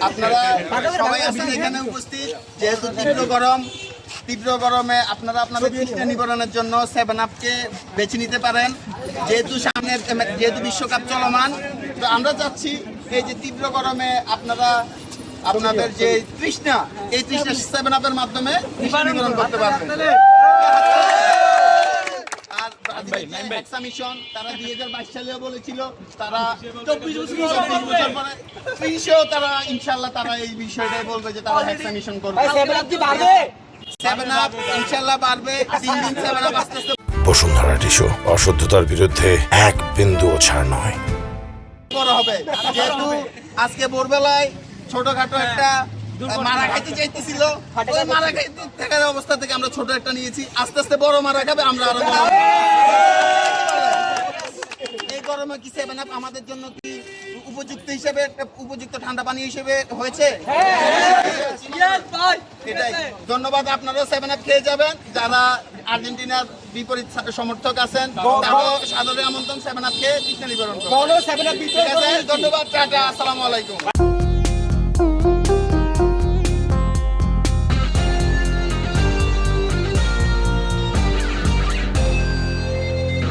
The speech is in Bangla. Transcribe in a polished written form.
আপনারা সবাই আছেন এখানে উপস্থিত, যেহেতু তীব্র গরমে আপনারা আপনাদের তৃষ্ণা নিবারণের জন্য 7-আপকে বেছে নিতে পারেন। যেহেতু বিশ্বকাপ চলমান, তো আমরা চাচ্ছি এই যে তীব্র গরমে আপনারা আপনাদের যে তৃষ্ণা, এই তৃষ্ণা 7-আপের মাধ্যমে তৃষ্ণা নিবারণ করতে পারবেন। আর মিশন তারা 2022 সালেও বলেছিল, তারা 24 বছর পরে তারা ইনশাআল্লাহ তারা এই বিষয়টাই বলবে যে তারা হেক্সা মিশন করবে। 7-আপ ইনশাআল্লাহ বাড়বে, দিন দিন 7-আপ আস্তে আস্তে। বসুন্ধরা টিস্যু, অশুদ্ধতার বিরুদ্ধে এক বিন্দুও ছাড় নয়। বড় হবে, যেহেতু আজকে ভোরবেলায় ছোটখাটো একটা মারা খাইতে চাইতেছিল, ওই মারা খাইতে থাকার অবস্থা থেকে আমরা ছোট একটা নিয়েছি, আস্তে আস্তে বড় মারা খাবে, আমরা আরো বড়। এই গরমে কি 7-আপ আমাদের জন্য কি উপযুক্ত হিসেবে, উপযুক্ত ঠান্ডা পানি হিসেবে হয়েছে? এটাই। ধন্যবাদ। আপনারাও 7-আপ খেয়ে যাবেন। যারা আর্জেন্টিনার বিপরীত সমর্থক আছেন, তারাও সাদরে আমন্ত্রণ 7-আপ খেয়ে তৃষ্ণা নিবারণ করুন। ধন্যবাদ। টাটা, আসসালামু আলাইকুম।